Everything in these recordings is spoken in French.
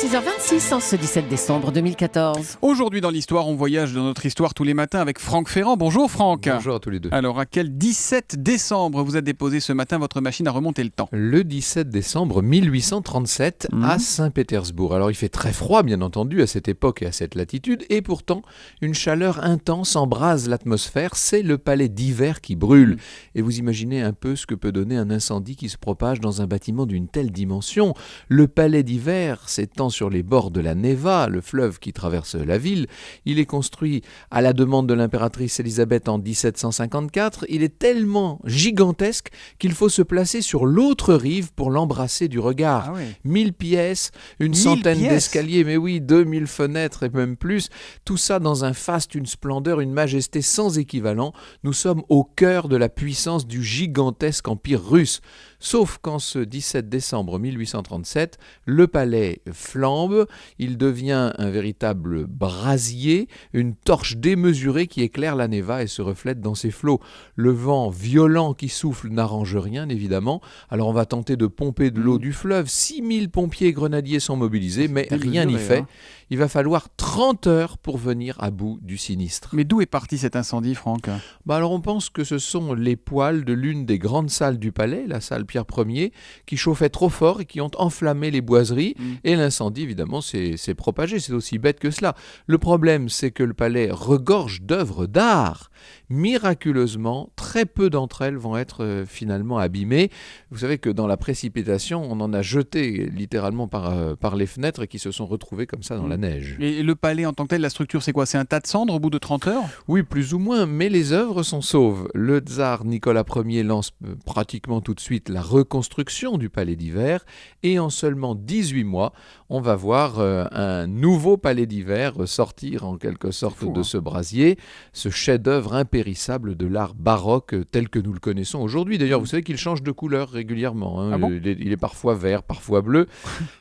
6h26 en ce 17 décembre 2014. Aujourd'hui dans l'histoire, on voyage dans notre histoire tous les matins avec Franck Ferrand. Bonjour Franck. Bonjour à tous les deux. Alors à quel 17 décembre vous êtes déposé ce matin votre machine à remonter le temps? Le 17 décembre 1837 à Saint-Pétersbourg. Alors il fait très froid bien entendu à cette époque et à cette latitude, et pourtant une chaleur intense embrase l'atmosphère. C'est le palais d'hiver qui brûle. Et vous imaginez un peu ce que peut donner un incendie qui se propage dans un bâtiment d'une telle dimension. Le palais d'hiver s'étend sur les bords de la Neva, le fleuve qui traverse la ville. Il est construit à la demande de l'impératrice Élisabeth en 1754. Il est tellement gigantesque qu'il faut se placer sur l'autre rive pour l'embrasser du regard. 1000 pièces, une centaine d'escaliers, mais oui, 2000 fenêtres et même plus. Tout ça dans un faste, une splendeur, une majesté sans équivalent. Nous sommes au cœur de la puissance du gigantesque empire russe. Sauf qu'en ce 17 décembre 1837, le palais flambe, il devient un véritable brasier, une torche démesurée qui éclaire la Neva et se reflète dans ses flots. Le vent violent qui souffle n'arrange rien, évidemment. Alors on va tenter de pomper de l'eau du fleuve. 6000 pompiers et grenadiers sont mobilisés, mais rien n'y fait. Il va falloir 30 heures pour venir à bout du sinistre. Mais d'où est parti cet incendie, Franck ? Alors on pense que ce sont les poêles de l'une des grandes salles du palais, la salle Pierre Ier, qui chauffaient trop fort et qui ont enflammé les boiseries. Et l'incendie, évidemment, s'est propagé. C'est aussi bête que cela. Le problème, c'est que le palais regorge d'œuvres d'art. Miraculeusement, très peu d'entre elles vont être finalement abîmées. Vous savez que dans la précipitation, on en a jeté littéralement par les fenêtres et qui se sont retrouvées comme ça dans la neige. Et le palais en tant que tel, la structure, c'est quoi ? C'est un tas de cendres au bout de 30 heures ? Oui, plus ou moins, mais les œuvres sont sauves. Le tsar Nicolas Ier lance pratiquement tout de suite la reconstruction du palais d'hiver, et en seulement 18 mois, on va voir un nouveau palais d'hiver sortir en quelque sorte de ce brasier, ce chef-d'œuvre impérissable de l'art baroque tel que nous le connaissons aujourd'hui. D'ailleurs, vous savez qu'il change de couleur régulièrement. Ah bon ? Il est parfois vert, parfois bleu.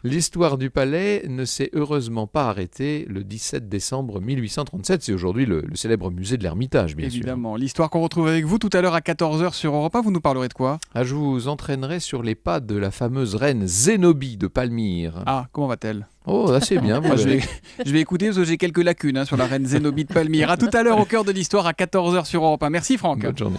L'histoire du palais ne s'est heureusement pas arrêtée le 17 décembre 1837. C'est aujourd'hui le célèbre musée de l'Ermitage, bien sûr. Évidemment. L'histoire qu'on retrouve avec vous tout à l'heure à 14h sur Europe 1, vous nous parlerez de quoi ? Je vous entraînerai sur les pas de la fameuse reine Zénobie de Palmyre. Ah, comment va-t-elle ? Oh, assez bien. Moi, je vais écouter parce que j'ai quelques lacunes sur la reine Zénobie de Palmyre. À tout à l'heure au cœur de l'histoire à 14h sur Europe 1. Merci Franck. Bonne journée.